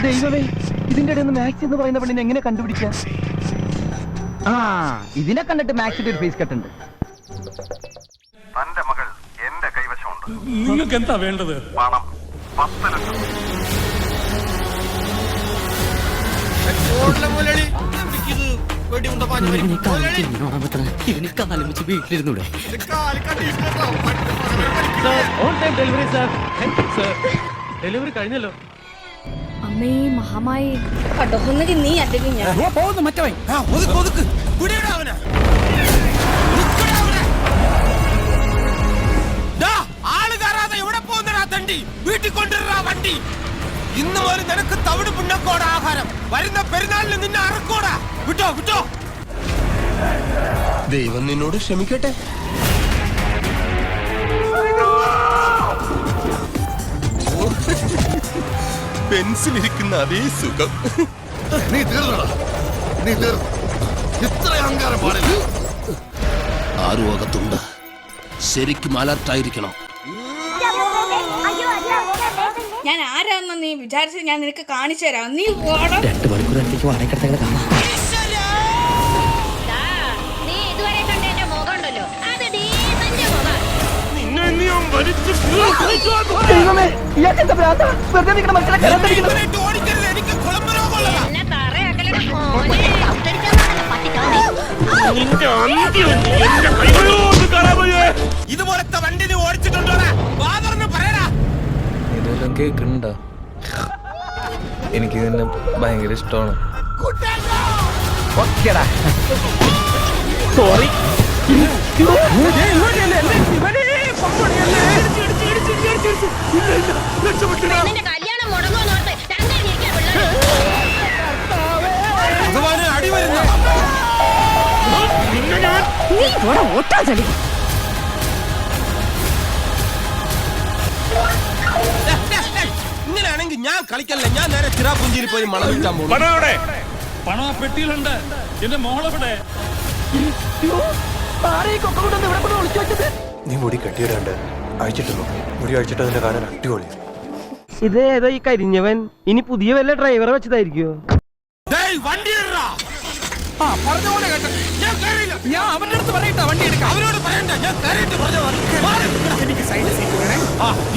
ദൈവമേ, ഇതിന്റെ ഇടയിൽ നിന്ന് മാക്സ് എന്ന് പറയുന്ന പെണ്ണിനെ എങ്ങനെ കണ്ടുപിടിക്കാം? ആ, ഇതിനെ കണ്ടിട്ട് മാക്സിന്റെ ഒരു ഫേസ് കട്ട് ഉണ്ട്. തന്റെ മകൾ എന്റെ കൈവശമുണ്ട്. നിങ്ങൾക്ക് എന്താ വേണ്ടത്? പണം 10 ലക്ഷം. വീട്ടിലിരുന്നൂടെ? ഡെലിവറി കഴിഞ്ഞല്ലോ. അമ്മേ മഹാമായി കടൊന്നെങ്കിൽ നീ അല്ലെങ്കിൽ ഞാൻ പോകുന്നു മറ്റവൻ. ആള് കയറാതെ എവിടെ പോകുന്നടാ തണ്ടി? വീട്ടിൽ കൊണ്ടുവരാ വണ്ടി. ഇന്ന് മുതൽ നിനക്ക് തവിട് പുണ്ണക്കോട ആഹാരം. വരുന്ന പെരുന്നാളിന് നിന്നെ അറക്കോടാ. വിട്ടോ വിട്ടോ. ദൈവം നിന്നോട് ക്ഷമിക്കട്ടെ. പെൻസിലിരിക്കുന്ന അതേ സുഖം. നീ തീർന്നടാ, നീ തീർന്നു. ഇത്ര അഹങ്കാരം പാടില്ല. ആരും അകത്തുണ്ട്. ശരിക്കും അലർട്ടായിരിക്കണം. ഞാൻ ആരാന്ന് നീ വിചാരിച്ച് ഞാൻ നിനക്ക് കാണിച്ചു തരാം. നീ 2 മണിക്കൂറത്തേക്ക് വാടകയ്ക്കെടുത്തങ്ങളെ കാണാം. നീ ഇതുവരെ കണ്ട എന്റെ മുഖം ഉണ്ടല്ലോ, അത് ഡീസന്റ് മുഖം. ദൈവമേ, ഇയാൾക്ക് എന്താ ഭ്രാന്താ? വെറുതെ നിൽക്കുന്ന മനുഷ്യനെ കരത്തടിക്കുന്നു. എനിക്ക് കുളമ്പ് രോഗമുള്ളതാ. എന്നെ തറയാക്കലയുടെ മോനെ ഔട്ടടിക്കാനാണ് പട്ടിക്കാണി. ഇതുപോലത്തെ വണ്ടി നീ ഓടിച്ചിട്ടുണ്ടോടാ? വാതർന്ന് പറയടാ. ഇതെല്ലാം കേൾക്കുന്നുണ്ടോ? എനിക്ക് തന്നെ ഭയങ്കര ഇഷ്ടമാണ്. ഓക്കേടാ, സോറി. പെണ്ണിന്റെ കല്യാണം മുടങ്ങുമെന്നോർത്ത് രണ്ടടിയിരിക്കാൻ പിള്ളേർ. ഭഗവാനെ അടി വരുന്ന നീ ഇവിടെ ഓട്ടാ ചളി. ഇങ്ങനെയാണെങ്കിൽ ഞാൻ കളിക്കല്ല. ഞാൻ നേരെ ചിറാപുഞ്ചിയിൽ പോയി മണം വിൽക്കാൻ പോകും. പണം ആ പെട്ടിയിലുണ്ട്. എന്റെ മോളെവിടെ? നീ മുടി കെട്ടിയിടാണ്ട് അയച്ചിട്ടുണ്ടോ? മുടി അയച്ചിട്ട് അതിന്റെ കാലം അടിപൊളി. ഇത് ഏതോ ഈ കരിഞ്ഞവൻ ഇനി പുതിയ വല്ല ഡ്രൈവറെ വെച്ചതായിരിക്കുമോ? വണ്ടി പറഞ്ഞ പോലെ കേട്ടോ. ഞാൻ കയറിയില്ല. ഞാൻ അവരുടെ അടുത്ത് പറയട്ടെ വണ്ടി എടുക്കാം. അവരോട് പറയണ്ട. ഞാൻ കയറിയിട്ട് എനിക്ക് സൈഡ് സീറ്റ് വേണേ.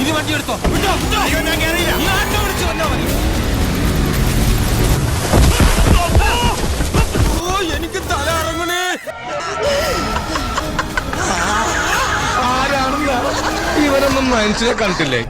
ഇനി വണ്ടി എടുത്തോ. വിട്ടോ വിട്ടോ. ഞാൻ കയറിയില്ല. ഈ ആട്ടോ വിളിച്ച് വന്നാ മതി. ഓ, എനിക്ക് തല ഇറങ്ങണേ. ഇവരൊന്നും മനുഷ്യരെ കണ്ടിട്ടില്ലേ?